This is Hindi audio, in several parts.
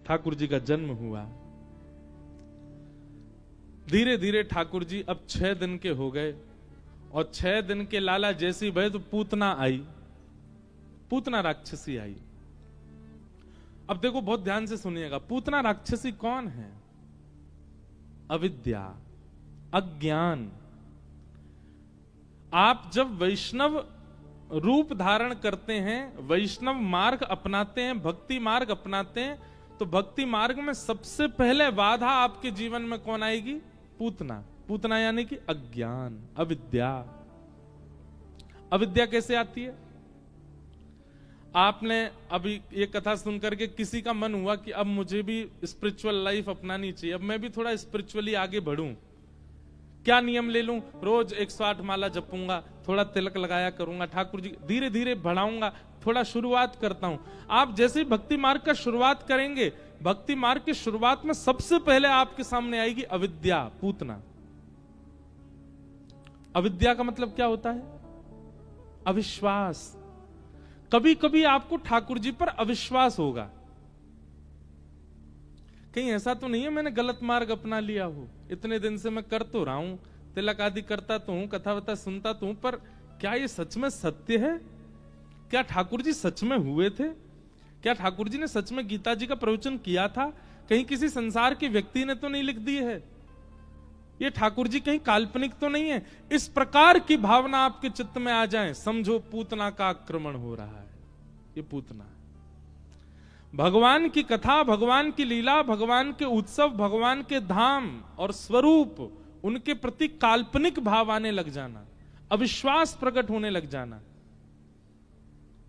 ठाकुर जी का जन्म हुआ। धीरे धीरे ठाकुर जी अब 6 दिन के हो गए और 6 दिन के लाला जैसी भय तो पूतना आई, पूतना राक्षसी आई। अब देखो बहुत ध्यान से सुनिएगा, पूतना राक्षसी कौन है? अविद्या, अज्ञान। आप जब वैष्णव रूप धारण करते हैं, वैष्णव मार्ग अपनाते हैं, भक्ति मार्ग अपनाते हैं, तो भक्ति मार्ग में सबसे पहले बाधा आपके जीवन में कौन आएगी? पूतना। पूतना यानी कि अज्ञान, अविद्या। अविद्या कैसे आती है? आपने अभी ये कथा सुनकर के किसी का मन हुआ कि अब मुझे भी स्पिरिचुअल लाइफ अपनानी चाहिए, अब मैं भी थोड़ा स्पिरिचुअली आगे बढ़ूं, क्या नियम ले लूं? रोज 108 माला जपूंगा, थोड़ा तिलक लगाया करूंगा, ठाकुर जी धीरे धीरे बढ़ाऊंगा, थोड़ा शुरुआत करता हूं। आप जैसे ही भक्ति मार्ग का शुरुआत करेंगे, भक्ति मार्ग की शुरुआत में सबसे पहले आपके सामने आएगी अविद्या, पूतना। अविद्या का मतलब क्या होता है? अविश्वास। कभी कभी आपको ठाकुर जी पर अविश्वास होगा, कहीं ऐसा तो नहीं है मैंने गलत मार्ग अपना लिया हो, इतने दिन से मैं कर तो रहा हूं, तिलक आदि करता तो हूं, कथा वथा सुनता तो हूं, पर क्या ये सच में सत्य है? क्या ठाकुर जी सच में हुए थे? क्या ठाकुर जी ने सच में गीता जी का प्रवचन किया था? कहीं किसी संसार के व्यक्ति ने तो नहीं लिख दी है? ये ठाकुर जी कहीं काल्पनिक तो नहीं है? इस प्रकार की भावना आपके चित्त में आ जाए, समझो पूतना का आक्रमण हो रहा है। ये पूतना, भगवान की कथा, भगवान की लीला, भगवान के उत्सव, भगवान के धाम और स्वरूप, उनके प्रति काल्पनिक भाव आने लग जाना, अविश्वास प्रकट होने लग जाना,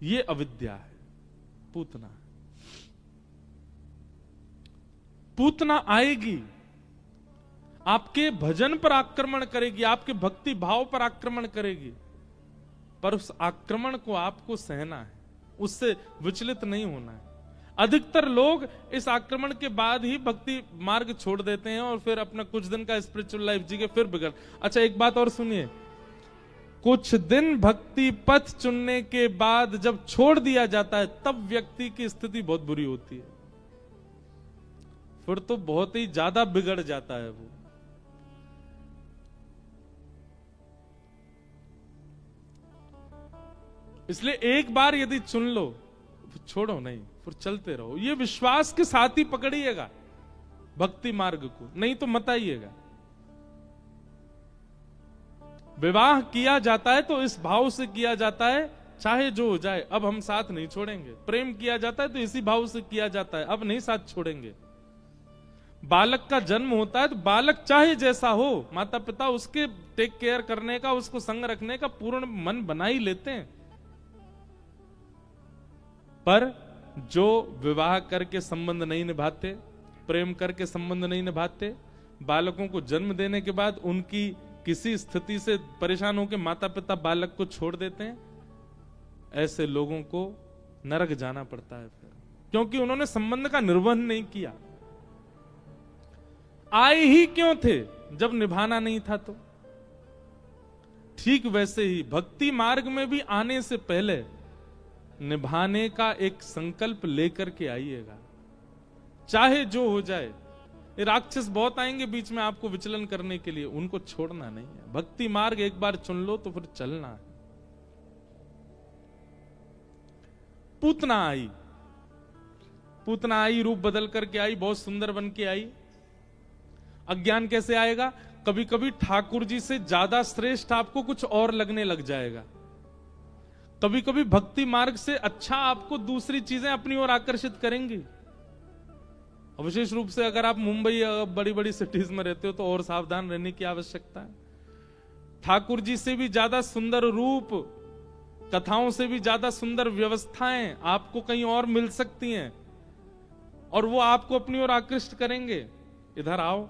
ये अविद्या है, पूतना। पूतना आएगी, आपके भजन पर आक्रमण करेगी, आपके भक्ति भाव पर आक्रमण करेगी, पर उस आक्रमण को आपको सहना है, उससे विचलित नहीं होना है। अधिकतर लोग इस आक्रमण के बाद ही भक्ति मार्ग छोड़ देते हैं और फिर अपना कुछ दिन का स्पिरिचुअल लाइफ जी के फिर बिगड़। अच्छा एक बात और सुनिए, कुछ दिन भक्ति पथ चुनने के बाद जब छोड़ दिया जाता है, तब व्यक्ति की स्थिति बहुत बुरी होती है, फिर तो बहुत ही ज्यादा बिगड़ जाता है वो। इसलिए एक बार यदि चुन लो, फिर छोड़ो नहीं, फिर चलते रहो। ये विश्वास के साथ ही पकड़िएगा भक्ति मार्ग को, नहीं तो मत आइएगा। विवाह किया जाता है तो इस भाव से किया जाता है, चाहे जो हो जाए, अब हम साथ नहीं छोड़ेंगे। प्रेम किया जाता है तो इसी भाव से किया जाता है, अब नहीं साथ छोड़ेंगे। बालक का जन्म होता है तो बालक चाहे जैसा हो, माता पिता उसके टेक केयर करने का, उसको संग रखने का पूर्ण मन बना ही लेते हैं। पर जो विवाह करके संबंध नहीं निभाते, प्रेम करके संबंध नहीं निभाते, बालकों को जन्म देने के बाद उनकी किसी स्थिति से परेशान होकर माता पिता बालक को छोड़ देते हैं, ऐसे लोगों को नरक जाना पड़ता है फिर, क्योंकि उन्होंने संबंध का निर्वहन नहीं किया। आए ही क्यों थे जब निभाना नहीं था? तो ठीक वैसे ही भक्ति मार्ग में भी आने से पहले निभाने का एक संकल्प लेकर के आइएगा, चाहे जो हो जाए। राक्षस बहुत आएंगे बीच में आपको विचलन करने के लिए, उनको छोड़ना नहीं है। भक्ति मार्ग एक बार चुन लो तो फिर चलना है। पूतना आई, पूतना आई, रूप बदल करके आई, बहुत सुंदर बन के आई। अज्ञान कैसे आएगा? कभी कभी ठाकुर जी से ज्यादा श्रेष्ठ आपको कुछ और लगने लग जाएगा। कभी कभी भक्ति मार्ग से अच्छा आपको दूसरी चीजें अपनी ओर आकर्षित करेंगी। विशेष रूप से अगर आप मुंबई या बड़ी बड़ी सिटीज में रहते हो तो और सावधान रहने की आवश्यकता है। ठाकुर जी से भी ज्यादा सुंदर रूप, कथाओं से भी ज्यादा सुंदर व्यवस्थाएं आपको कहीं और मिल सकती हैं और वो आपको अपनी ओर आकृष्ट करेंगे। इधर आओ,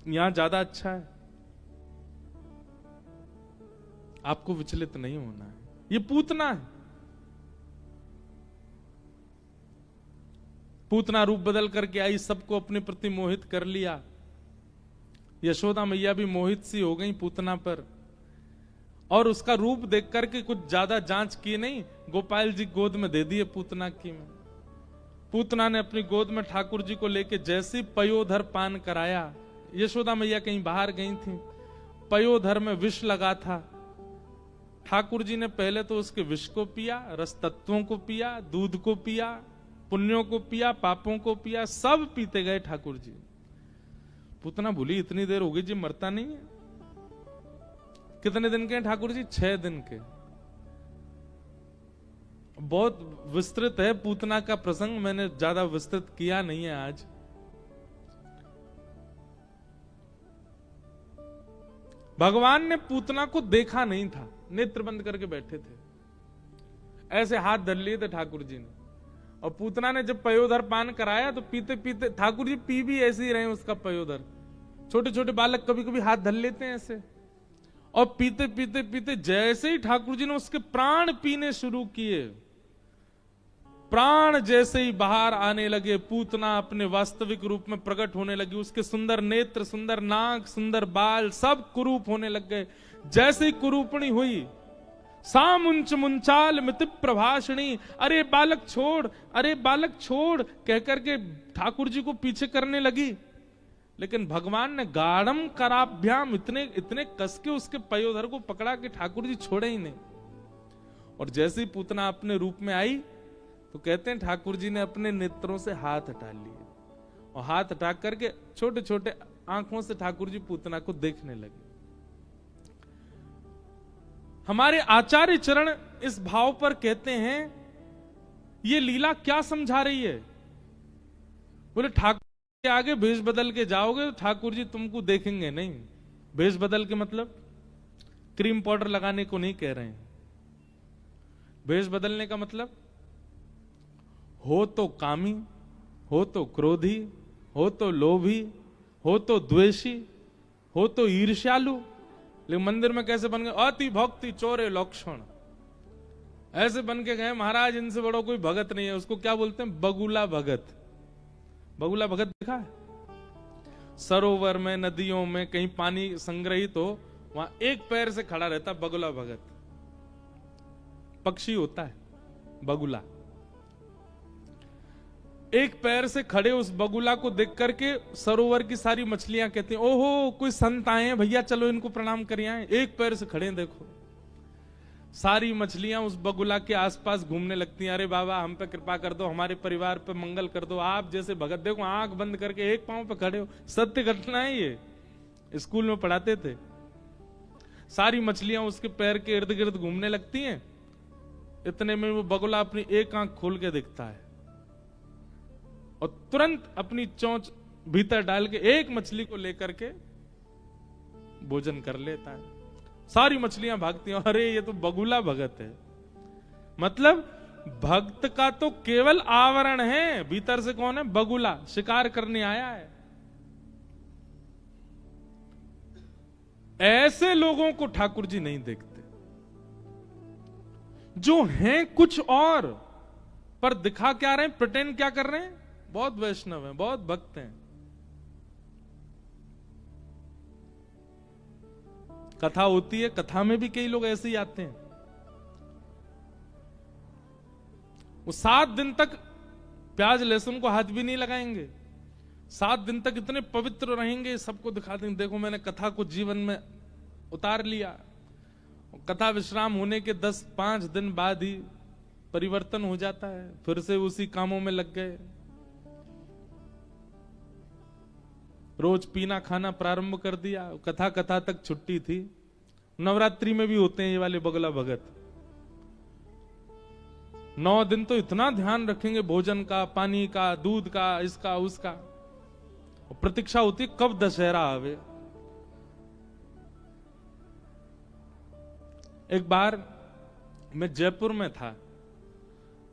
यहां ज्यादा अच्छा है। आपको विचलित नहीं होना है। ये पूतना है। पूतना रूप बदल करके आई, सबको अपने प्रति मोहित कर लिया। यशोदा मैया भी मोहित सी हो गई पूतना पर, और उसका रूप देख करके कुछ ज्यादा जांच की नहीं, गोपाल जी गोद में दे दिए पूतना की में। पूतना ने अपनी गोद में ठाकुर जी को लेके जैसे पयोधर पान कराया, यशोदा मैया कहीं बाहर गई थी, पयोधर में विष लगा था। ठाकुर जी ने पहले तो उसके विष को पिया, रस तत्वों को पिया, दूध को पिया, पुण्यों को पिया, पापों को पिया, सब पीते गए ठाकुर जी। पूतना बोली इतनी देर हो गई जी, मरता नहीं है। कितने दिन के हैं ठाकुर जी? 6 दिन के। बहुत विस्तृत है पूतना का प्रसंग, मैंने ज्यादा विस्तृत किया नहीं है आज। भगवान ने पूतना को देखा नहीं था, नेत्र बंद करके बैठे थे, ऐसे हाथ धर लिए थे ठाकुर जी ने। और पूतना ने जब पयोधर पान कराया तो पीते पीते ठाकुर जी पी भी ऐसे ही रहे उसका पयोधर। छोटे छोटे बालक कभी कभी हाथ धर लेते हैं ऐसे, और पीते पीते पीते जैसे ही ठाकुर जी ने उसके प्राण पीने शुरू किए, प्राण जैसे ही बाहर आने लगे, पूतना अपने वास्तविक रूप में प्रकट होने लगी। उसके सुंदर नेत्र, सुंदर नाक, सुंदर बाल सब कुरूप होने लग गए। जैसे ही कुरूपणी हुई, सामुंच मुंचाल मिति प्रभाषणी, अरे बालक छोड़, अरे बालक छोड़ कहकर के ठाकुर जी को पीछे करने लगी। लेकिन भगवान ने गाढ़म कराभ्याम इतने इतने कस के उसके पयोधर को पकड़ा कि ठाकुर जी छोड़े ही नहीं। और जैसे ही पूतना अपने रूप में आई तो कहते हैं ठाकुर जी ने अपने नेत्रों से हाथ हटा लिए, और हाथ हटा करके छोटे छोटे आंखों से ठाकुर जी पूतना को देखने लगे। हमारे आचार्य चरण इस भाव पर कहते हैं ये लीला क्या समझा रही है? बोले ठाकुर के आगे भेष बदल के जाओगे तो ठाकुर जी तुमको देखेंगे नहीं। भेष बदल के मतलब क्रीम पाउडर लगाने को नहीं कह रहे हैं। भेष बदलने का मतलब हो तो कामी, हो तो क्रोधी, हो तो लोभी, हो तो द्वेषी, हो तो ईर्ष्यालु। लेकिन मंदिर में कैसे बन गए? अति भक्ति चोरे लक्षण, ऐसे बन के गए महाराज इनसे बड़ो कोई भगत नहीं है। उसको क्या बोलते हैं? बगुला भगत। बगुला भगत देखा है? सरोवर में, नदियों में कहीं पानी संग्रहित हो, वहां एक पैर से खड़ा रहता बगुला भगत। पक्षी होता है बगुला। एक पैर से खड़े उस बगुला को देख करके सरोवर की सारी मछलियां कहती हैं ओहो कोई संत आए हैं भैया, चलो इनको प्रणाम करिए आए। एक पैर से खड़े देखो, सारी मछलियां उस बगुला के आसपास घूमने लगती हैं। अरे बाबा हम पे कृपा कर दो, हमारे परिवार पे मंगल कर दो, आप जैसे भगत देखो आंख बंद करके एक पांव पे खड़े हो। सत्य घटना है ये, स्कूल में पढ़ाते थे। सारी मछलियां उसके पैर के इर्द गिर्द घूमने लगती हैं। इतने में वो बगुला अपनी एक आंख खोल के दिखता है और तुरंत अपनी चोंच भीतर डाल के एक मछली को लेकर के भोजन कर लेता है। सारी मछलियां भागती हैं, अरे ये तो बगुला भगत है। मतलब भक्त का तो केवल आवरण है, भीतर से कौन है? बगुला, शिकार करने आया है। ऐसे लोगों को ठाकुर जी नहीं देखते, जो हैं कुछ और पर दिखा क्या रहे हैं, प्रिटेंड क्या कर रहे हैं? बहुत वैष्णव हैं, बहुत भक्त हैं। कथा होती है, कथा में भी कई लोग ऐसे ही आते हैं। वो 7 दिन तक प्याज लहसुन को हाथ भी नहीं लगाएंगे, 7 दिन तक इतने पवित्र रहेंगे, सबको दिखा देंगे देखो मैंने कथा को जीवन में उतार लिया। कथा विश्राम होने के 10-5 दिन बाद ही परिवर्तन हो जाता है, फिर से उसी कामों में लग गए। रोज पीना खाना प्रारंभ कर दिया, कथा कथा तक छुट्टी थी। नवरात्रि में भी होते हैं ये वाले बगुला भगत। 9 दिन तो इतना ध्यान रखेंगे भोजन का, पानी का, दूध का, इसका उसका। प्रतीक्षा होती है कब दशहरा आवे। एक बार मैं जयपुर में था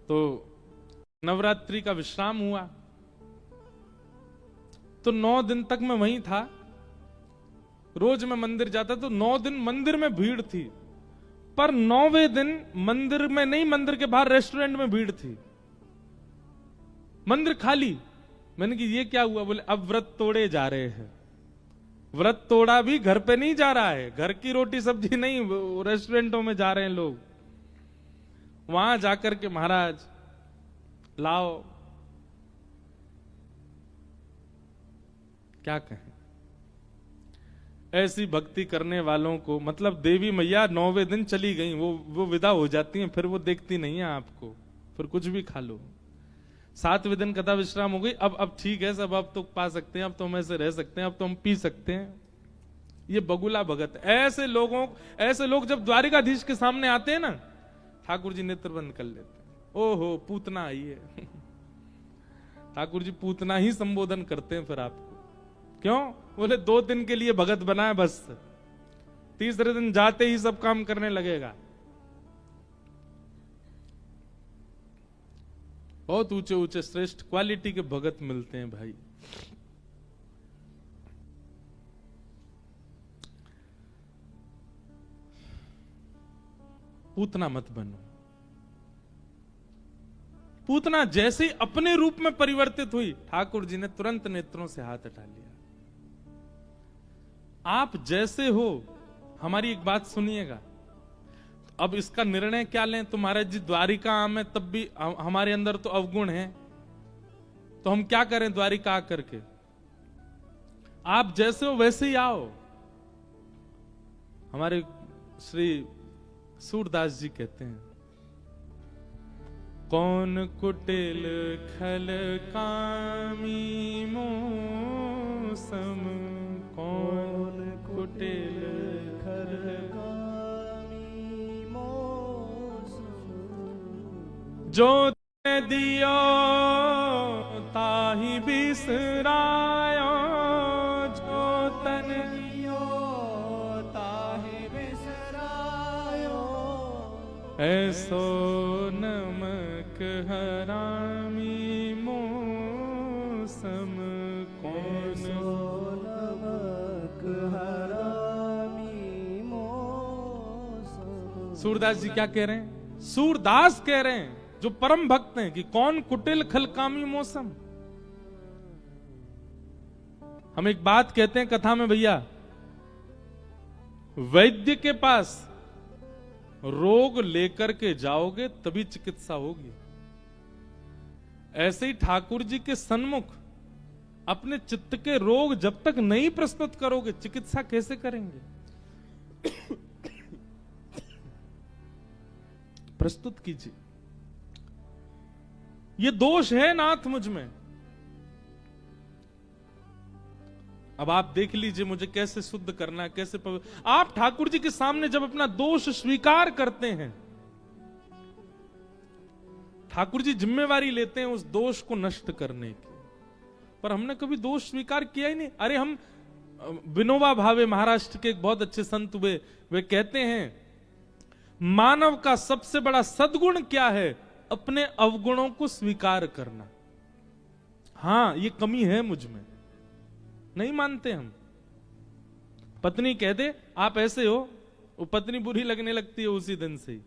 तो नवरात्रि का विश्राम हुआ, तो 9 दिन तक मैं वहीं था। रोज मैं मंदिर जाता तो 9 दिन मंदिर में भीड़ थी, पर 9वें दिन मंदिर में नहीं, मंदिर के बाहर रेस्टोरेंट में भीड़ थी, मंदिर खाली। मैंने कि ये क्या हुआ? बोले अब व्रत तोड़े जा रहे हैं। व्रत तोड़ा भी घर पे नहीं जा रहा है, घर की रोटी सब्जी नहीं, रेस्टोरेंटों में जा रहे हैं लोग। वहां जाकर के महाराज लाओ क्या कहें। ऐसी भक्ति करने वालों को, मतलब देवी मैया 9वें दिन चली गई, वो विदा हो जाती हैं, फिर वो देखती नहीं है आपको, फिर कुछ भी खा लो। 7वें दिन कथा विश्राम हो गई, अब ठीक है सब, अब तो पा सकते हैं, अब तो हम ऐसे रह सकते हैं, अब तो हम पी सकते हैं। ये बगुला भगत। ऐसे लोग जब द्वारिकाधीश के सामने आते हैं ना, ठाकुर जी नेत्र बंद कर लेते हैं। ओहो पूतना आई है। ठाकुर जी पूतना ही संबोधन करते हैं फिर आपको। क्यों? बोले 2 दिन के लिए भगत बना है बस, 3रे दिन जाते ही सब काम करने लगेगा। बहुत ऊंचे ऊंचे श्रेष्ठ क्वालिटी के भगत मिलते हैं भाई। पूतना मत बनो। पूतना जैसे ही अपने रूप में परिवर्तित हुई, ठाकुर जी ने तुरंत नेत्रों से हाथ हटा लिया। आप जैसे हो, हमारी एक बात सुनिएगा, अब इसका निर्णय क्या लें? तो महाराज जी द्वारिका आम है, तब भी हमारे अंदर तो अवगुण है, तो हम क्या करें द्वारिका आकर के? आप जैसे हो वैसे ही आओ। हमारे श्री सूरदास जी कहते हैं, कौन कुटिल खल कामी मोसम, कौन कुटिल खल कामी मोसम, जो ते दियो ताहि बिसरायो, जो तन दियो ताहि बिसरायो, ऐसो नमक हरामी मोसम, कौन नमक हरामी मोसम। सूरदास जी क्या कह रहे हैं? सूरदास कह रहे हैं जो परम भक्त हैं कि कौन कुटिल खलकामी मौसम। हम एक बात कहते हैं कथा में भैया, वैद्य के पास रोग लेकर के जाओगे तभी चिकित्सा होगी। ऐसे ही ठाकुर जी के सन्मुख अपने चित्त के रोग जब तक नहीं प्रस्तुत करोगे, चिकित्सा कैसे करेंगे? प्रस्तुत कीजिए। ये दोष है नाथ मुझ में, अब आप देख लीजिए मुझे कैसे शुद्ध करना है, कैसे आप ठाकुर जी के सामने जब अपना दोष स्वीकार करते हैं, ठाकुर जी जिम्मेवारी लेते हैं उस दोष को नष्ट करने की। पर हमने कभी दोष स्वीकार किया ही नहीं। अरे हम विनोबा भावे महाराष्ट्र के एक बहुत अच्छे संत हुए, वे कहते हैं मानव का सबसे बड़ा सद्गुण क्या है? अपने अवगुणों को स्वीकार करना। हां ये कमी है मुझ में, नहीं मानते हम। पत्नी कह दे आप ऐसे हो, वो पत्नी बुरी लगने लगती है उसी दिन से ही।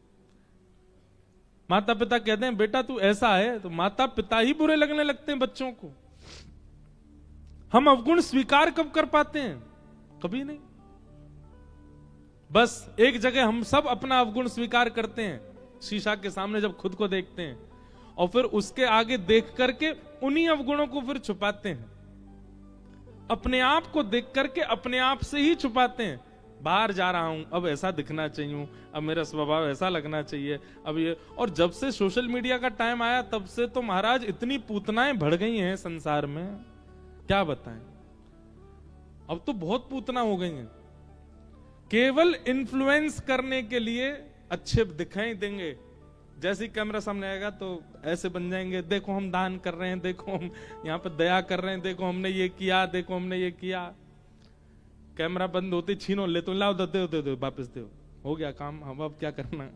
माता पिता कहते हैं बेटा तू ऐसा है, तो माता पिता ही बुरे लगने लगते हैं बच्चों को। हम अवगुण स्वीकार कब कर पाते हैं? कभी नहीं। बस एक जगह हम सब अपना अवगुण स्वीकार करते हैं, शीशा के सामने जब खुद को देखते हैं, और फिर उसके आगे देख करके उन्हीं अवगुणों को फिर छुपाते हैं। अपने आप को देख करके अपने आप से ही छुपाते हैं। बाहर जा रहा हूं, अब ऐसा दिखना चाहिए, अब मेरा स्वभाव ऐसा लगना चाहिए, अब ये। और जब से सोशल मीडिया का टाइम आया तब से तो महाराज इतनी पूतनाएं बढ़ गई हैं संसार में, क्या बताएं। अब तो बहुत पूतना हो गई हैं, केवल इन्फ्लुएंस करने के लिए अच्छे दिखाई देंगे। जैसे ही कैमरा सामने आएगा तो ऐसे बन जाएंगे, देखो हम दान कर रहे हैं, देखो हम यहाँ पे दया कर रहे हैं, देखो हमने ये किया, देखो हमने ये किया। कैमरा बंद होते छीनो ले तो लाओ, दे वापस दो, हो गया काम, हम अब क्या करना।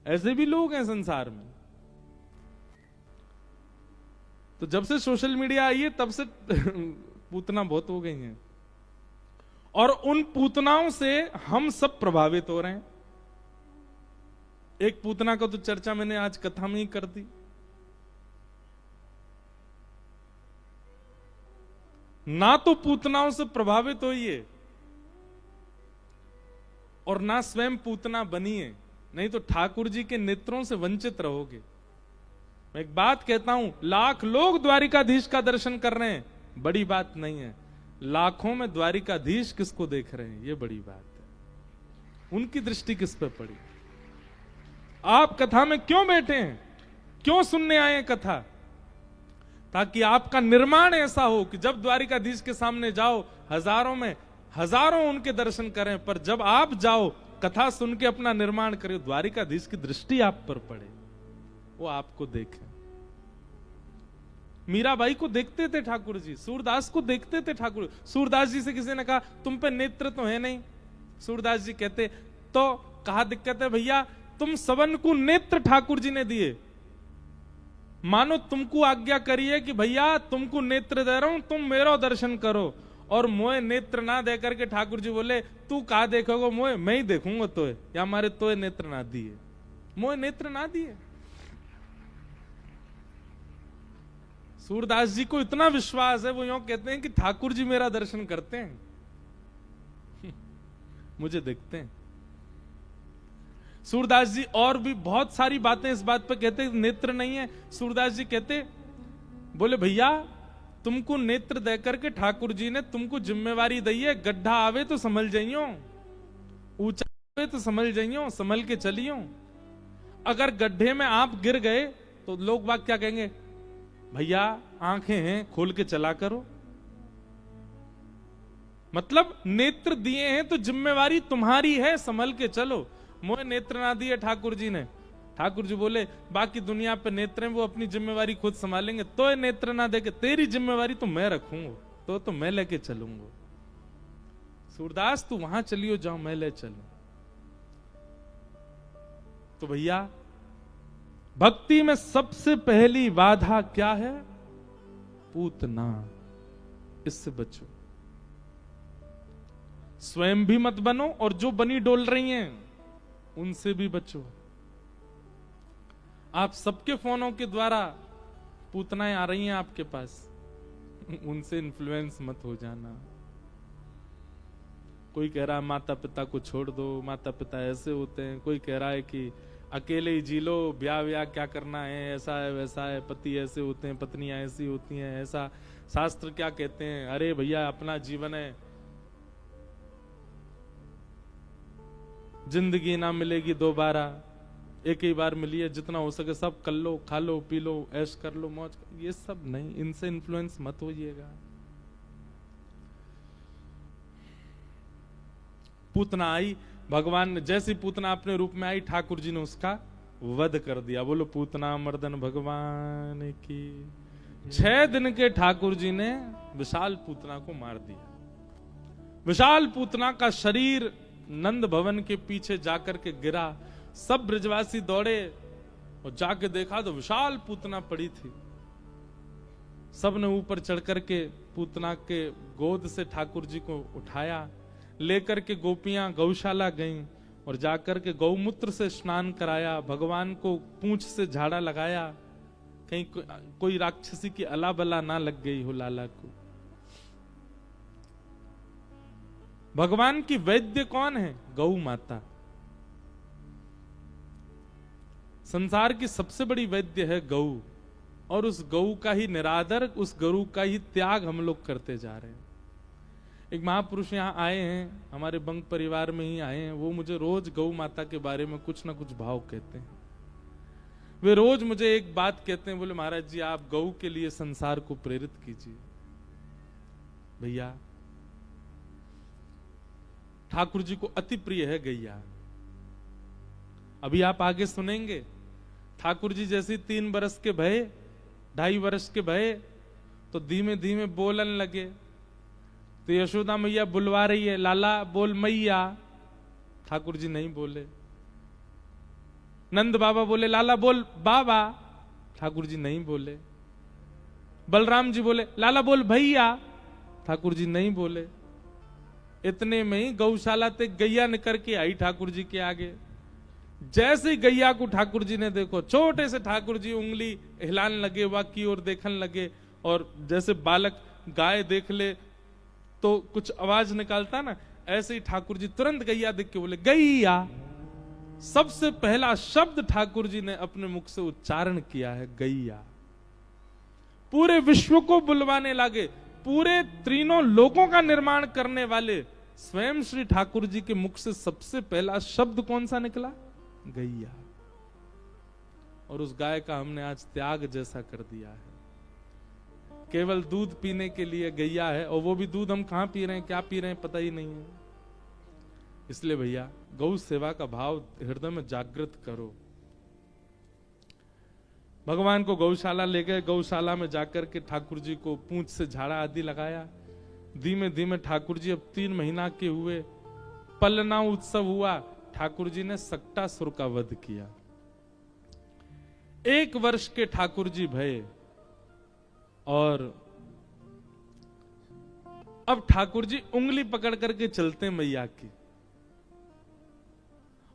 ऐसे भी लोग हैं संसार में। तो जब से सोशल मीडिया आई है तब से पूतना बहुत हो गई हैं, और उन पूतनाओं से हम सब प्रभावित हो रहे हैं। एक पूतना को तो चर्चा मैंने आज कथा में ही कर दी। ना तो पूतनाओं से प्रभावित होइए और ना स्वयं पूतना बनिए, नहीं तो ठाकुर जी के नेत्रों से वंचित रहोगे। मैं एक बात कहता हूं, लाख लोग द्वारिकाधीश का दर्शन कर रहे हैं, बड़ी बात नहीं है। लाखों में द्वारिकाधीश किसको देख रहे हैं, ये बड़ी बात है। उनकी दृष्टि किस पे पड़ी। आप कथा में क्यों बैठे हैं, क्यों सुनने आए हैं कथा? ताकि आपका निर्माण ऐसा हो कि जब द्वारिकाधीश के सामने जाओ, हजारों में हजारों उनके दर्शन करें, पर जब आप जाओ कथा सुन के अपना निर्माण करें, द्वारिकाधीश की दृष्टि आप पर पड़े, वो आपको देखे। मीराबाई को देखते थे ठाकुर जी, सूरदास को देखते थे ठाकुर। सूरदास जी से किसी ने कहा तुम पे नेत्र तो है नहीं, सूरदास जी कहते तो कहा दिक्कत है भैया, तुम सबन को नेत्र ठाकुर जी ने दिए, मानो तुमको आज्ञा करिए कि भैया तुमको नेत्र दे रहा हूं, तुम मेरा दर्शन करो, और मोए नेत्र ना दे करके ठाकुर जी बोले तू कहा देखोगे, मोए मैं ही देखूंगा तोए, या हमारे तोए नेत्र ना दिए, मोए नेत्र ना दिए। सूरदास जी को इतना विश्वास है, वो यूं कहते हैं कि ठाकुर जी मेरा दर्शन करते हैं, मुझे देखते हैं। सूरदास जी और भी बहुत सारी बातें इस बात पे कहते हैं नेत्र नहीं है। सूरदास जी कहते बोले भैया तुमको नेत्र दे करके ठाकुर जी ने तुमको जिम्मेवारी दी है, गड्ढा आवे तो संभल जाइयो, ऊंचा आवे तो संभल जाइयो, संभल के चलियो। अगर गड्ढे में आप गिर गए तो लोग बात क्या कहेंगे, भैया आंखें हैं खोल के चला करो। मतलब नेत्र दिए हैं तो जिम्मेवारी तुम्हारी है, संभल के चलो। मोए नेत्र ना दिए ठाकुर जी ने, ठाकुर जी बोले बाकी दुनिया पे नेत्र हैं, वो अपनी जिम्मेवारी खुद संभालेंगे, तो नेत्र ना देके तेरी जिम्मेवारी तो मैं रखूंगा, तो मैं लेके चलूंगा। सूरदास तू वहां चलियो जाओ, मैं ले चलूं। तो भैया भक्ति में सबसे पहली बाधा क्या है, पूतना, इससे बचो। स्वयं भी मत बनो, और जो बनी डोल रही हैं उनसे भी बचो। आप सबके फोनों के द्वारा पूतनाएं आ रही हैं आपके पास, उनसे इन्फ्लुएंस मत हो जाना। कोई कह रहा है माता पिता को छोड़ दो, माता पिता ऐसे होते हैं, कोई कह रहा है कि अकेले ही जी लो, ब्याह व्याह क्या करना है, ऐसा है वैसा है, पति ऐसे होते हैं, पत्नियां ऐसी होती हैं, ऐसा शास्त्र क्या कहते हैं। अरे भैया अपना जीवन है, जिंदगी ना मिलेगी दोबारा, एक ही बार मिली है, जितना हो सके सब कर लो, खा लो पी लो, ऐश कर लो, मौज। ये सब नहीं, इनसे इन्फ्लुएंस मत होइएगा। पूतना आई, भगवान ने जैसी पूतना अपने रूप में आई, ठाकुर जी ने उसका वध कर दिया। बोलो पूतना मर्दन भगवान की। 6 दिन के ठाकुर जी ने विशाल पूतना को मार दिया। विशाल पूतना का शरीर नंद भवन के पीछे जाकर के गिरा। सब ब्रजवासी दौड़े और जाके देखा तो विशाल पूतना पड़ी थी। सब ने ऊपर चढ़ करके पूतना के गोद से ठाकुर जी को उठाया, लेकर के गोपियां गौशाला गईं और जाकर के गौमूत्र से स्नान कराया, भगवान को पूंछ से झाड़ा लगाया, कहीं कोई राक्षसी की अला बला ना लग गई हो लाला को। भगवान की वैद्य कौन है, गौ माता। संसार की सबसे बड़ी वैद्य है गौ, और उस गौ का ही निरादर, उस गौ का ही त्याग हम लोग करते जा रहे हैं। एक महापुरुष यहाँ आए हैं, हमारे बंग परिवार में ही आए हैं, वो मुझे रोज गौ माता के बारे में कुछ ना कुछ भाव कहते हैं। वे रोज मुझे एक बात कहते हैं, बोले महाराज जी आप गौ के लिए संसार को प्रेरित कीजिए। भैया ठाकुर जी को अति प्रिय है गैया। अभी आप आगे सुनेंगे, ठाकुर जी जैसे 3 बरस के भये, 2.5 वर्ष के भये, तो धीमे धीमे बोलन लगे। तो यशोदा मैया बुलवा रही है, लाला बोल मैया, ठाकुर जी नहीं बोले। नंद बाबा बोले लाला बोल बाबा, ठाकुर जी नहीं बोले। बलराम जी बोले लाला बोल भैया, ठाकुर जी नहीं बोले। इतने में ही गौशाला तक गैया निकल के आई ठाकुर जी के आगे। जैसे गैया को ठाकुर जी ने देखो, छोटे से ठाकुर जी उंगली हिलाने लगे, वह की ओर देखने लगे, और जैसे बालक गाय देख ले तो कुछ आवाज निकालता ना, ऐसे ही ठाकुर जी तुरंत गैया देख के बोले गैया। सबसे पहला शब्द ठाकुर जी ने अपने मुख से उच्चारण किया है गैया। पूरे विश्व को बुलवाने लगे, पूरे तीनों लोकों का निर्माण करने वाले स्वयं श्री ठाकुर जी के मुख से सबसे पहला शब्द कौन सा निकला? गैया। और उस गाय का हमने आज त्याग जैसा कर दिया है। केवल दूध पीने के लिए गैया है, और वो भी दूध हम कहां पी रहे हैं, क्या पी रहे हैं, पता ही नहीं है। इसलिए भैया गौ सेवा का भाव हृदय में जागृत करो। भगवान को गौशाला ले गए, गौशाला में जाकर के ठाकुर जी को पूंछ से झाड़ा आदि लगाया। धीमे धीमे ठाकुर जी अब 3 महीना के हुए, पलना उत्सव हुआ, ठाकुर जी ने सक्टासुर का वध किया। 1 वर्ष के ठाकुर जी भये, और अब ठाकुर जी उंगली पकड़ करके चलते मैया की,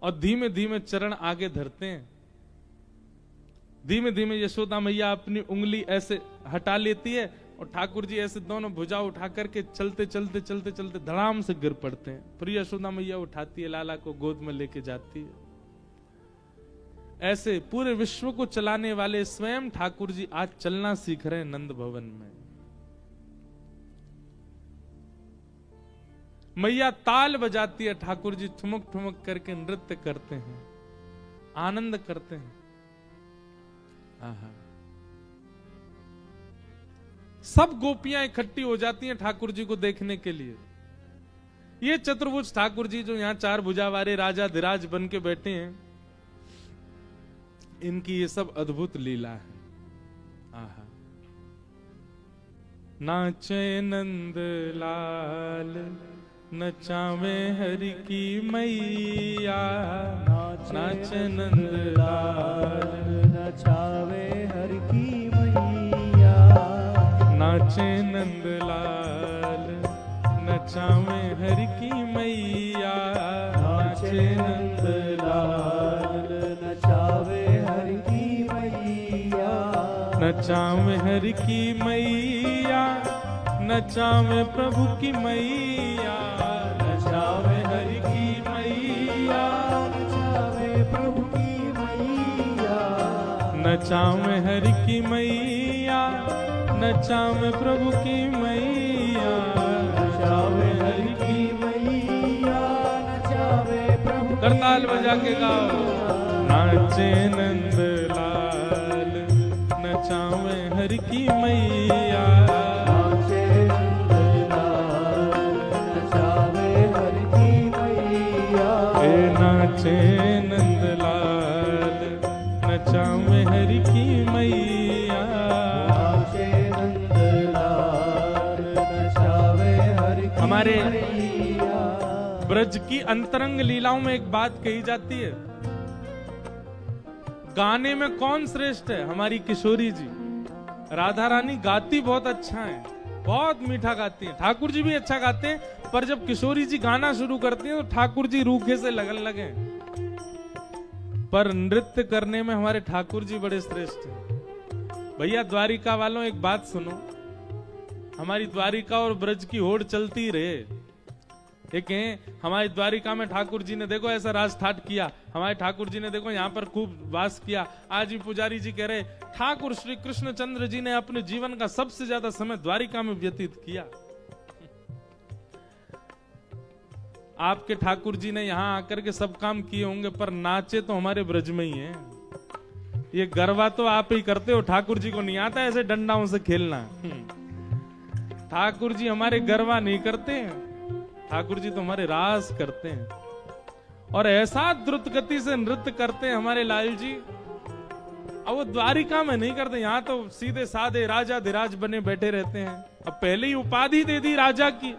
और धीमे धीमे चरण आगे धरते हैं। धीमे धीमे यशोदा मैया अपनी उंगली ऐसे हटा लेती है, और ठाकुर जी ऐसे दोनों भुजा उठा करके चलते चलते चलते चलते धड़ाम से गिर पड़ते हैं। फिर यशोदा मैया उठाती है, लाला को गोद में लेके जाती है। ऐसे पूरे विश्व को चलाने वाले स्वयं ठाकुर जी आज चलना सीख रहे हैं नंद भवन में। मैया ताल बजाती है, ठाकुर जी ठुमक ठुमक करके नृत्य करते हैं, आनंद करते हैं। आहा। सब गोपियां इकट्ठी हो जाती हैं ठाकुर जी को देखने के लिए। ये चतुर्भुज ठाकुर जी जो यहां 4 भुजा वाले राजा धीराज बन के बैठे हैं, इनकी ये सब अद्भुत लीला है। आहा। नाचे नंद लाल, नचावे हरि की मैया, नाचे नंद लाल, नचावे हरि की मैया, नाचे नंद लाल, नचावे हरि की मैया, नाचे नंद लाल, नचावे हरि की मैया, नचावे हरि की मैया, नचावे प्रभु की मैया, नचावे हरि की मैया, नचावे प्रभु की मैया, नचावे हरि की मैया, नचावे प्रभु की मैया, नचावे हरि की मैया, नचावे प्रभु। करताल बजा के गाओ। नाचे नंद लाल, नचावे हरि की मैया, नाचे नंद लाल, नचावे हरि की मैया, नाचे नंद लाल, नचावे हरि की मैया, नाचे नंद लाल, नचावे हरि की हमारे मैया। ब्रज की अंतरंग लीलाओं में एक बात कही जाती है, गाने में कौन श्रेष्ठ है? हमारी किशोरी जी। राधा रानी गाती बहुत अच्छा है, बहुत मीठा गाती है। ठाकुर जी भी अच्छा गाते हैं, पर जब किशोरी जी गाना शुरू करती हैं तो ठाकुर जी रूखे से लगन लगे। पर नृत्य करने में हमारे ठाकुर जी बड़े श्रेष्ठ हैं। भैया द्वारिका वालों, एक बात सुनो, हमारी द्वारिका और ब्रज की होड़ चलती रहे। देखें, हमारी द्वारिका में ठाकुर जी ने देखो ऐसा राज ठाट किया, हमारे ठाकुर जी ने देखो यहाँ पर खूब वास किया। आज भी पुजारी जी कह रहे ठाकुर श्री कृष्णचंद्र जी ने अपने जीवन का सबसे ज्यादा समय द्वारिका में व्यतीत किया। आपके ठाकुर जी ने यहाँ आकर के सब काम किए होंगे, पर नाचे तो हमारे ब्रज में ही हैं। ये गरबा तो आप ही करते हो, ठाकुर जी को नहीं आता ऐसे डंडाओं से खेलना। ठाकुर जी हमारे गरबा नहीं करते हैं, ठाकुर जी तो हमारे रास करते हैं, और ऐसा द्रुत गति से नृत्य करते हैं हमारे लाल जी। अब वो द्वारिका में नहीं करते, यहाँ तो सीधे साधे राजा धीराज बने बैठे रहते हैं। अब पहले ही उपाधि दे दी राजा की,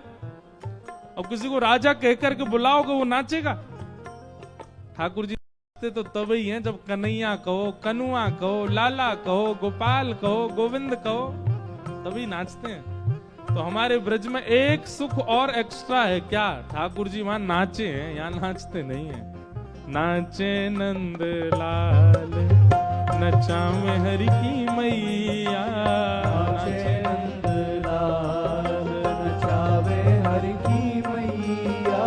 अब किसी को राजा कह करके बुलाओगे वो नाचेगा? ठाकुर जी तो तब ही हैं जब कन्हैया कहो, कनुआ कहो, लाला कहो, गोपाल कहो, गोविंद कहो, तभी नाचते हैं। तो हमारे ब्रज में एक सुख और एक्स्ट्रा है, क्या? ठाकुर जी वहां नाचे हैं, यहाँ नाचते नहीं है। नाचे नंद लाल, नचावे हरि की मैया, नाचे नंद लाल, नचावे हरि की मैया।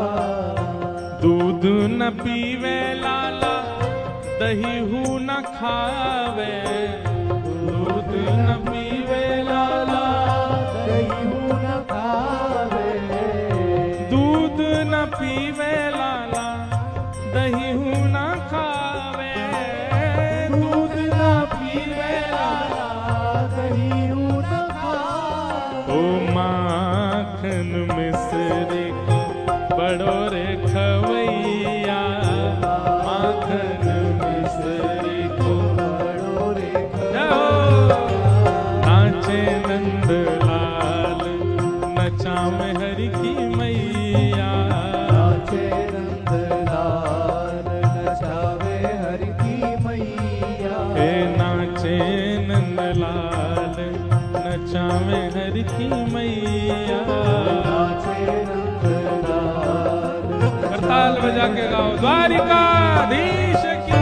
दूध न पीवे लाला, दही हूँ न खावे, दूध न पीवे लाला, दही हूँ न पीवे लाला, दही हूँ ना खावे। दूध ना पीवे लाला, दही हूँ ना खावे। ओ माखन मिश्री को बड़ो रे खवैया, माखन मिश्री को बड़ो रे नाचे नंद लाल, नचावे हरि की मैया। नाचे नंद लाल, नचावे हरि की मैया। हे नाचे नंद लाल, नचावे हरि की मैया। नाचे नंद लाल, करताल बजा के गाओ द्वारिकाधीश की।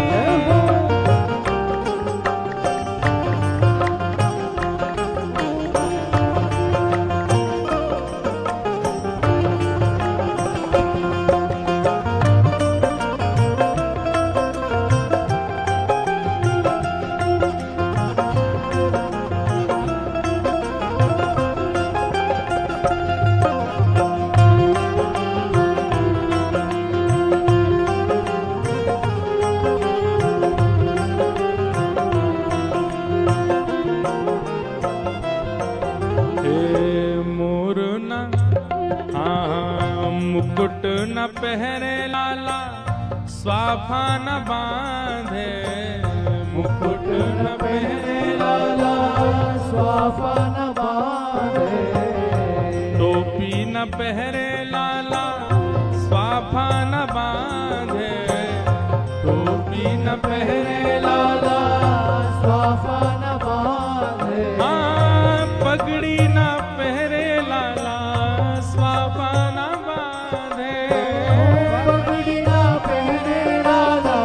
मुकुट न पहरे लाला, स्वाफा न बांधे। मुकुट न पहरे लाला, स्वाफा न बांधे। टोपी न पहरे लाला, स्वाफा न बांधे। टोपी न पहरे लाला, स्वाफा न बांधे। हाँ पगड़ी न पहरे लाला, स्वाफा न बांधे। पगड़ी न पहरे लाला,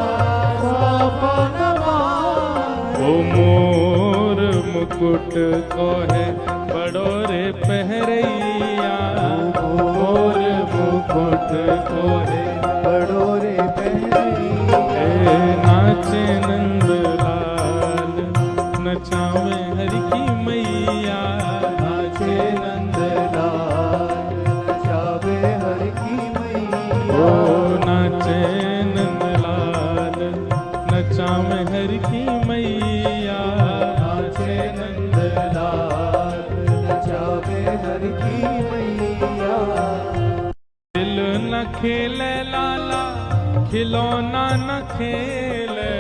स्वाफा न बांधे। ओ मोर मुकुट को है बड़ो रे पहरैया, मोर मुकुट को है बड़ो रे पहरैया। नाचे नंद लाल, नचावे हरि की मैया। नाचे नंद लाल, नचावे हरि की मैया। ओ नाचे नंद लाल, नचावे हरि की मैया। नाचे नंद लाल, नचावे हरि की मैया। दिल न खेले लाला, खिलौना न खेले।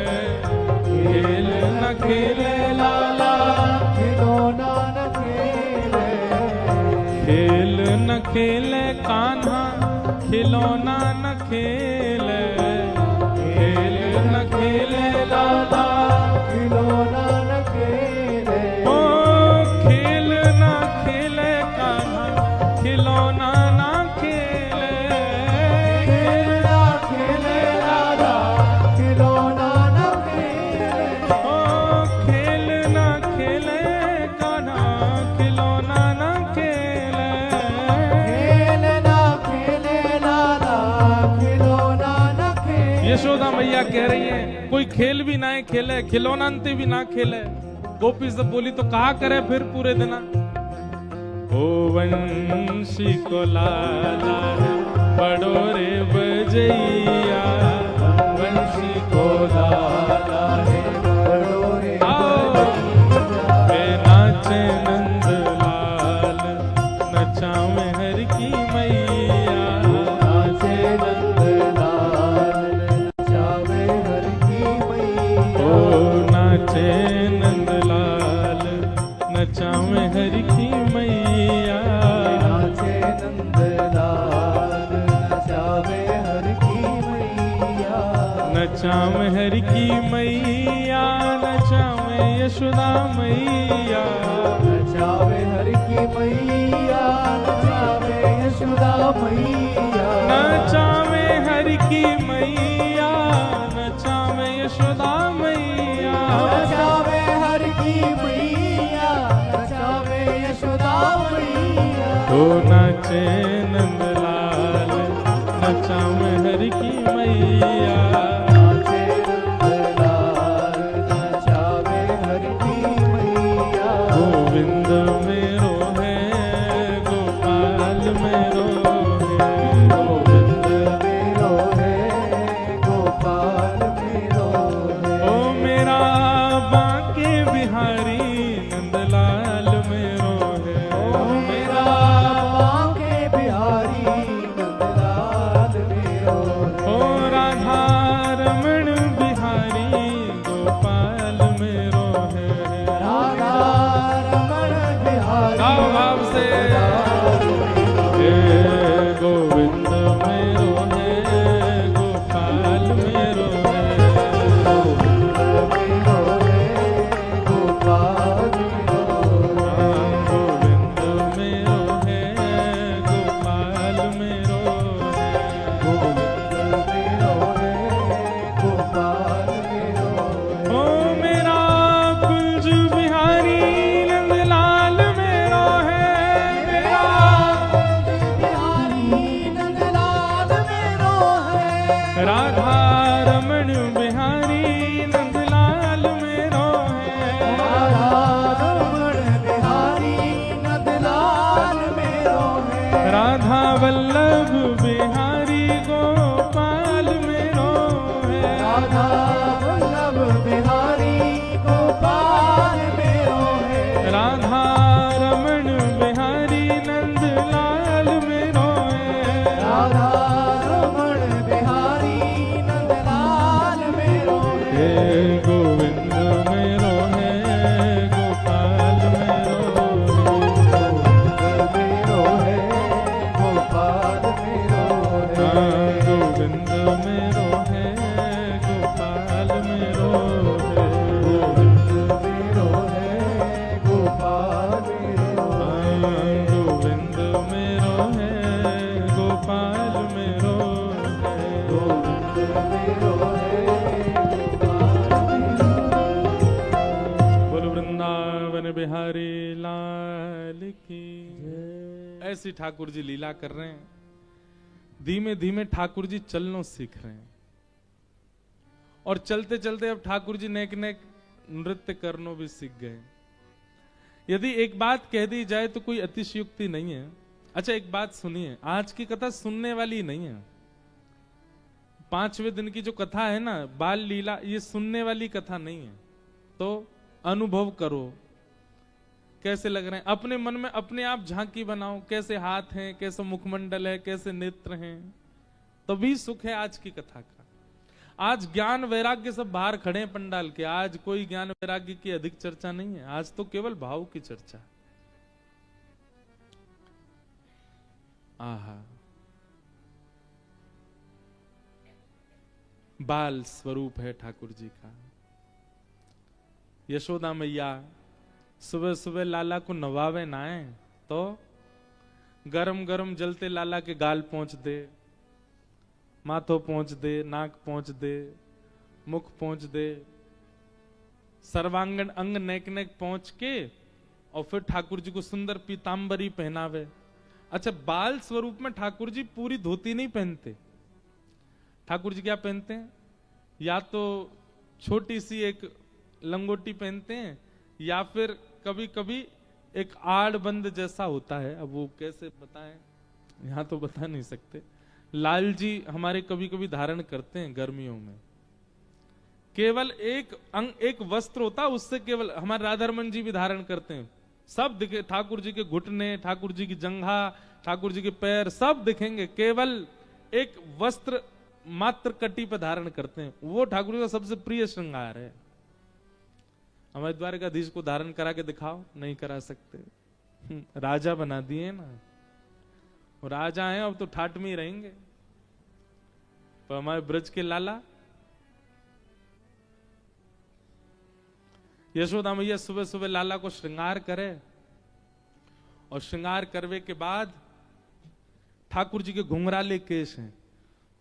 खेल न खेले लाला, खिलौना न खेले। खेल न खेले कान्हा, खिलौना न खेले। खेल न खेले लाला, खिलौना न खेले। ओ खेल न खेले कान्हा, खिलौना न खेले। खेल ना खेले लाला, खिलौना न खेले। ओ खेल न खेले कान्हा, खिलौना न खेले। खेल ना खेले लाला, खिलौना न खेले। यशोदा मैया कह रही है कोई खेल भी ना खेले, खिलौना अंते भी ना खेले। गोपी सब बोली तो कहा करे फिर पूरे दिन। ओ वंशी को लाला बड़ो रे बजैया, वंशी को लाला है बड़ो रे नाचे नंद लाल, नचावे हर की मैया। नाचे नंद लाल, नचावे हर की मैया। ओ नाचे नंद लाल, नचावे हर की मैया। नाचे नंद लाल, नचावे हर की मैया। नचावे हर की मैया, नचावे यशोदा मैया। नचावे हर की मैया, नचावे यशोदा मैया। नचावे हर की मैया, नचावे यशोदा मैया। नचावे हर की मैया, नचावे यशोदा मैया। तो नाचे नंद लाल, नचावे हर की मैया। नाचे नंद लाल, नचावे हर की मैया। गोविंद मेरो है, गोपाल मेरो है। गोविंद नंदलाल मेरो हे गोविंद मेरो है गोपाल मेरो है गोविंद मेरो है गोपाल मेरो गोविंद मेरो है गोपाल मेरो है गोविंद मेरो है गोपाल मेरो ओ मेरा कुंज बिहारी नंदलाल मेरो है मेरा बिहारी नंदलाल मेरो है राधा रमण बिहारी नंदलाल मेरो है राधा रमण बिहारी नंदलाल मेरो है राधा वल्लभ बिहारी गोपाल मेरो है राधा वल्लभ बिहारी गोपाल मेरो है राधा रमण बिहारी नंदलाल मेरो है राधा रमण बिहारी नंदलाल मेरो हे है गोविंद मेरो है गोपाल मेरो है मेरो है गोपाल मेरो है गोविंद मेरो है गोपाल मेरो है गोविंद मेरो है गोपाल मेरो है गोविंद मेरो है गोपाल मेरो है गोविंद मेरो है बोल वृंदावन बिहारी लाल की ऐसी ठाकुर जी लीला कर रहे हैं। धीमे धीमे ठाकुर जी चलना सीख रहे हैं और चलते चलते अब ठाकुर जी नेक नेक नृत्य करनो भी सीख गए। यदि एक बात कह दी जाए तो कोई अतिशयोक्ति नहीं है। अच्छा एक बात सुनिए, आज की कथा सुनने वाली नहीं है। 5वें दिन की जो कथा है ना बाल लीला, ये सुनने वाली कथा नहीं है। तो अनुभव करो कैसे लग रहे हैं, अपने मन में अपने आप झांकी बनाओ, कैसे हाथ हैं, कैसे मुखमंडल है, कैसे नेत्र हैं, तभी सुख है आज की कथा का। आज ज्ञान वैराग्य सब बाहर खड़े हैं पंडाल के, आज कोई ज्ञान वैराग्य की अधिक चर्चा नहीं है, आज तो केवल भाव की चर्चा। आहा, बाल स्वरूप है ठाकुर जी का। यशोदा मैया सुबह सुबह लाला को नवावे नाए तो गरम गरम जलते लाला के गाल पहुंच दे, माथो पहुंच दे, नाक पहुंच दे, मुख पहुंच दे, सर्वांगन अंग नेक नेक पहुंच के और फिर ठाकुर जी को सुंदर पीतांबरी पहनावे। अच्छा, बाल स्वरूप में ठाकुर जी पूरी धोती नहीं पहनते। ठाकुर जी क्या पहनते हैं? या तो छोटी सी एक लंगोटी पहनते हैं या फिर कभी कभी एक आड़ बंद जैसा होता है। अब वो कैसे बताएं, यहां तो बता नहीं सकते। लाल जी हमारे कभी कभी धारण करते हैं गर्मियों में, केवल एक अंग एक वस्त्र होता है, उससे केवल हमारे राधारमन जी भी धारण करते हैं। सब दिखे, ठाकुर जी के घुटने, ठाकुर जी की जंघा, ठाकुर जी के पैर सब दिखेंगे, केवल एक वस्त्र मात्र कटी पर धारण करते हैं। वो ठाकुर जी का सबसे प्रिय श्रृंगार है। हमारे द्वारकाधीश को धारण करा के दिखाओ, नहीं करा सकते। राजा बना दिए ना, वो राजा हैं, अब तो ठाट में ही रहेंगे। पर हमारे ब्रज के लाला यशोदा मैया सुबह सुबह लाला को श्रृंगार करे और श्रृंगार करवे के बाद ठाकुर जी के घुंघराले केश हैं।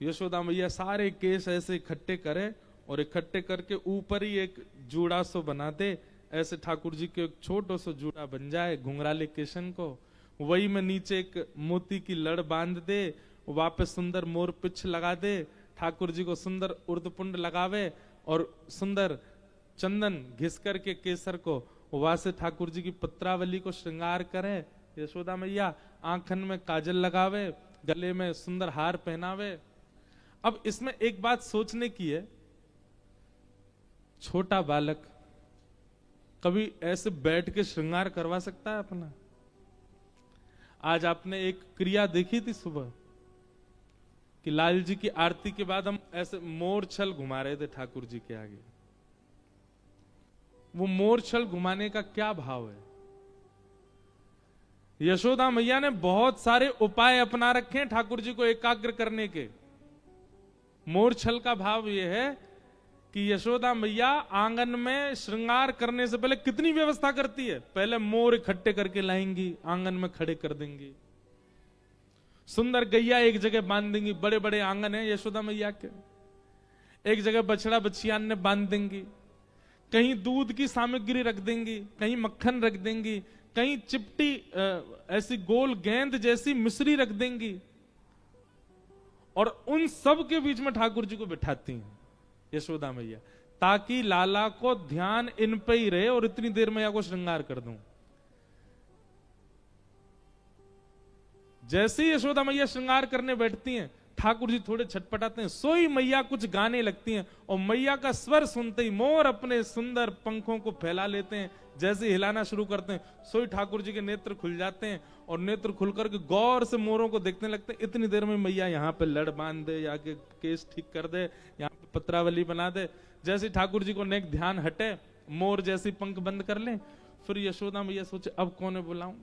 यशोदा मैया सारे केश ऐसे इकट्ठे करे और इकट्ठे करके ऊपर ही एक जूड़ा सो बना दे, ऐसे ठाकुर जी के एक छोटो सो जूड़ा बन जाए घुंघराले केशन को। वही में नीचे एक मोती की लड़ बांध दे, वापस सुंदर मोर पिछ लगा दे, ठाकुर जी को सुंदर उर्दपुंड लगावे और सुंदर चंदन घिस करके केसर को वहां से ठाकुर जी की पत्रावली को श्रृंगार करे। यशोदा मैया आंखन में काजल लगावे, गले में सुंदर हार पहनावे। अब इसमें एक बात सोचने की है, छोटा बालक कभी ऐसे बैठ के श्रृंगार करवा सकता है अपना? आज आपने एक क्रिया देखी थी सुबह कि लाल जी की आरती के बाद हम ऐसे मोरछल घुमा रहे थे ठाकुर जी के आगे। वो मोरछल घुमाने का क्या भाव है? यशोदा मैया ने बहुत सारे उपाय अपना रखे हैं ठाकुर जी को एकाग्र करने के। मोरछल का भाव यह है कि यशोदा मैया आंगन में श्रृंगार करने से पहले कितनी व्यवस्था करती है। पहले मोर इकट्ठे करके लाएंगी, आंगन में खड़े कर देंगी, सुंदर गैया एक जगह बांध देंगी, बड़े बड़े आंगन है यशोदा मैया के, एक जगह बछड़ा बछियान ने बांध देंगी, कहीं दूध की सामग्री रख देंगी, कहीं मक्खन रख देंगी, कहीं चिपटी ऐसी गोल गेंद जैसी मिश्री रख देंगी, और उन सब के बीच में ठाकुर जी को बिठाती हैं यशोदा मैया, ताकि लाला को ध्यान इन पे ही रहे और इतनी देर मैया को श्रृंगार कर दूं। जैसे ही यशोदा मैया श्रृंगार करने बैठती हैं, ठाकुर जी थोड़े छटपटाते हैं, सोई मैया कुछ गाने लगती हैं, और मैया का स्वर सुनते ही मोर अपने सुंदर पंखों को फैला लेते हैं। जैसे हिलाना शुरू करते हैं, सोई ठाकुर जी के नेत्र खुल जाते हैं, और नेत्र खुलकर के गौर से मोरों को देखने लगते हैं। इतनी देर में मैया यहाँ पे लड़ बांध दे, या के केस ठीक कर दे, यहाँ पे पत्रावली बना दे। जैसे ठाकुर जी को नेक ध्यान हटे, मोर जैसी पंख बंद कर ले, फिर यशोदा मैया सोचे अब कौन बुलाऊं।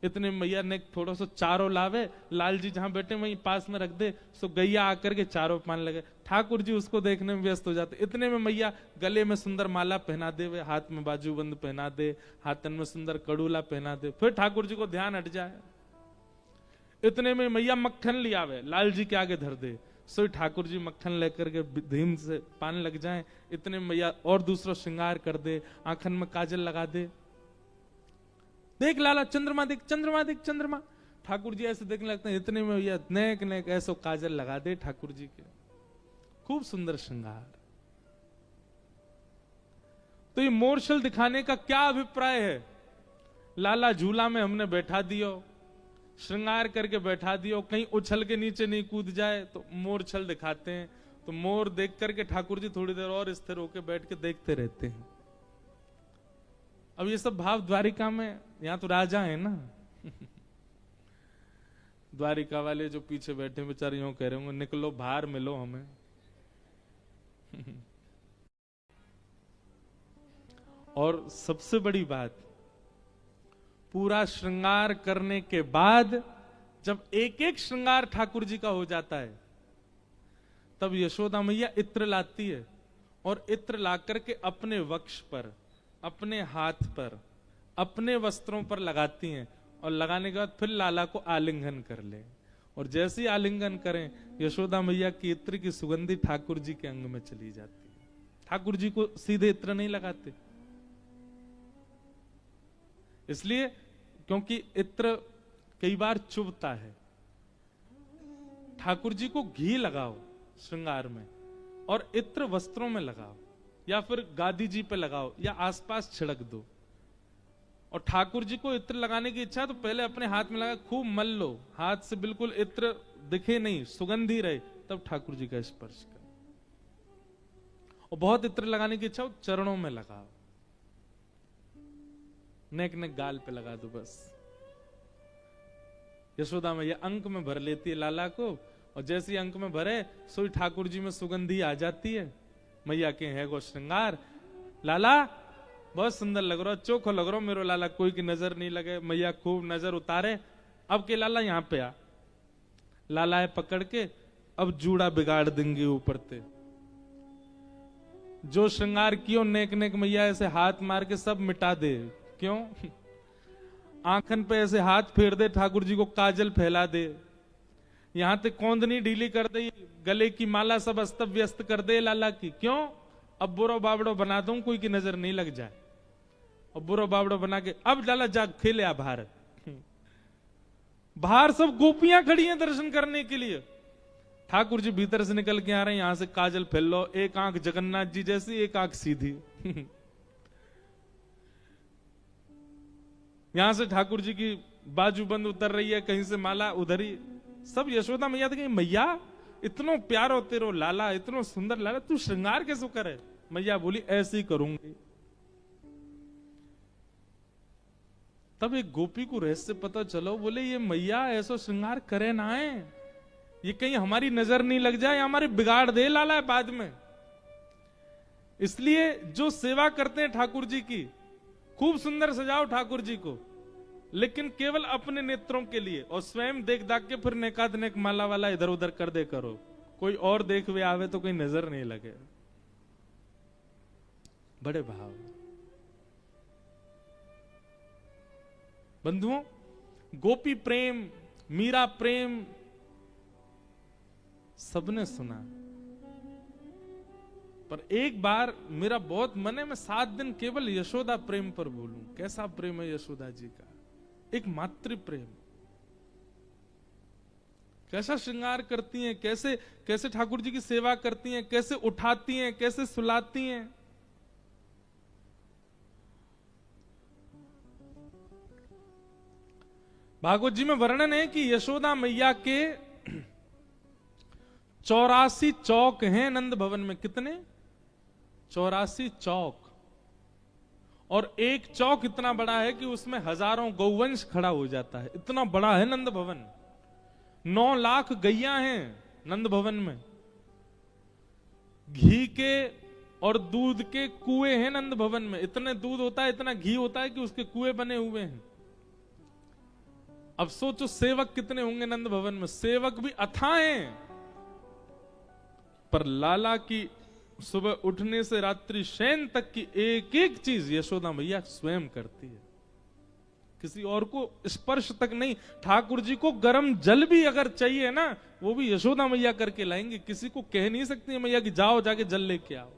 इतने मैया ने थोड़ा सा चारों लावे, लाल जी जहां बैठे वहीं पास में रख दे, सो गैया आकर के चारों पान लगे। ठाकुर जी उसको देखने में व्यस्त हो जाते। इतने में मैया गले में सुंदर माला पहना दे, वे हाथ में बाजूबंद पहना दे, हाथन में सुंदर कड़ूला पहना दे, फिर ठाकुर जी को ध्यान हट जाए। इतने में मैया मक्खन लियावे, लाल जी के आगे धर दे, सो ठाकुर जी मक्खन लेकर के धीम से पान लग जाए। इतने में मैया और दूसरा श्रृंगार कर दे, आंखन में काजल लगा दे, देख लाला चंद्रमा देख, चंद्रमा देख, चंद्रमा। ठाकुर जी ऐसे देखने लगते हैं। इतने में भैया नेक नेक ऐसो काजल लगा दे ठाकुर जी के, खूब सुंदर श्रृंगार। तो ये मोरछल दिखाने का क्या अभिप्राय है? लाला झूला में हमने बैठा दियो, श्रृंगार करके बैठा दियो, कहीं उछल के नीचे नहीं कूद जाए, तो मोरछल दिखाते हैं। तो मोर देख करके ठाकुर जी थोड़ी देर और स्थिर होकर बैठ के देखते रहते हैं। अब ये सब भाव द्वारिका में, यहां तो राजा है ना द्वारिका वाले जो पीछे बैठे बेचारे यूं कह रहे होंगे निकलो बाहर मिलो हमें और सबसे बड़ी बात, पूरा श्रृंगार करने के बाद जब एक एक श्रृंगार ठाकुर जी का हो जाता है, तब यशोदा मैया इत्र लाती है, और इत्र ला करके अपने वक्ष पर, अपने हाथ पर, अपने वस्त्रों पर लगाती हैं, और लगाने के बाद फिर लाला को आलिंगन कर ले। और जैसे ही आलिंगन करें, यशोदा मैया की इत्र की सुगंधी ठाकुर जी के अंग में चली जाती है। ठाकुर जी को सीधे इत्र नहीं लगाते, इसलिए क्योंकि इत्र कई बार चुभता है। ठाकुर जी को घी लगाओ श्रृंगार में, और इत्र वस्त्रों में लगाओ, या फिर गादी जी पे लगाओ, या आसपास छिड़क दो। और ठाकुर जी को इत्र लगाने की इच्छा तो पहले अपने हाथ में लगा, खूब मल लो, हाथ से बिल्कुल इत्र दिखे नहीं, सुगंधी रहे, तब ठाकुर जी का स्पर्श करो। और बहुत इत्र लगाने की इच्छा हो, चरणों में लगाओ, नेक नेक गाल पे लगा दो बस। यशोदा मैया अंक में भर लेती है लाला को, और जैसे ही अंक में भरे, सोई ठाकुर जी में सुगंधी आ जाती है। मैया के है गो श्रृंगार, लाला बहुत सुंदर लग रहा, चोखो लग रहा मेरो लाला, कोई की नजर नहीं लगे। मैया खूब नजर उतारे, अब के लाला यहाँ पे आ, लाला है पकड़ के, अब जूड़ा बिगाड़ देंगे ऊपर ते। जो श्रृंगार कियो नेक नेक मैया ऐसे हाथ मार के सब मिटा दे। क्यों? आंखन पे ऐसे हाथ फेर दे, ठाकुर जी को काजल फैला दे, यहां तक कौंदनी ढीली कर दे, गले की माला सब अस्त व्यस्त कर दे लाला की। क्यों? अब बुरो बाबड़ो बना दूं, कोई की नजर नहीं लग जाए। और बुरो बाबड़ो बना के अब लाला जाग खेले आ बाहर। बाहर सब गोपियां खड़ी हैं दर्शन करने के लिए। ठाकुर जी भीतर से निकल के आ रहे हैं, यहां से काजल फैल लो, एक आंख जगन्नाथ जी जैसी, एक आंख सीधी। यहां से ठाकुर जी की बाजूबंद उतर रही है, कहीं से माला उधर ही। सब यशोदा मैया थे, मैया इतनो प्यारो तेरो लाला, इतनो सुंदर लाला, तू श्रृंगार कैसे करे? मैया बोली ऐसे ही करूंगी। तब एक गोपी को रहस्य पता चलो, बोले ये मैया ऐसा श्रृंगार करे ना है, ये कहीं हमारी नजर नहीं लग जाए, हमारे बिगाड़ दे लाला बाद में। इसलिए जो सेवा करते हैं ठाकुर जी की, खूब सुंदर सजाओ ठाकुर जी को, लेकिन केवल अपने नेत्रों के लिए, और स्वयं देख दाख के फिर नेकाद नेक माला वाला इधर उधर कर दे करो, कोई और देख वे आवे तो कोई नजर नहीं लगे। बड़े भाव बंधुओं, गोपी प्रेम, मीरा प्रेम सबने सुना, पर एक बार मेरा बहुत मन है, मैं 7 दिन केवल यशोदा प्रेम पर बोलूं। कैसा प्रेम है यशोदा जी का, एक मातृ प्रेम। कैसा श्रृंगार करती हैं, कैसे कैसे ठाकुर जी की सेवा करती हैं, कैसे उठाती हैं, कैसे सुलाती हैं। भागवत जी में वर्णन है कि यशोदा मैया के 84 चौक हैं नंद भवन में। कितने? 84 चौक। और एक चौक इतना बड़ा है कि उसमें हजारों गौवंश खड़ा हो जाता है, इतना बड़ा है नंद भवन। 9 लाख गैया हैं नंद भवन में। घी के और दूध के कुएं हैं नंद भवन में, इतने दूध होता है, इतना घी होता है कि उसके कुएं बने हुए हैं। अब सोचो सेवक कितने होंगे नंद भवन में। सेवक भी अथाह हैं, पर लाला की सुबह उठने से रात्रि शयन तक की एक एक चीज यशोदा मैया स्वयं करती है, किसी और को स्पर्श तक नहीं। ठाकुर जी को गर्म जल भी अगर चाहिए ना, वो भी यशोदा मैया करके लाएंगे। किसी को कह नहीं सकती मैया कि जाओ जाके जल लेके आओ।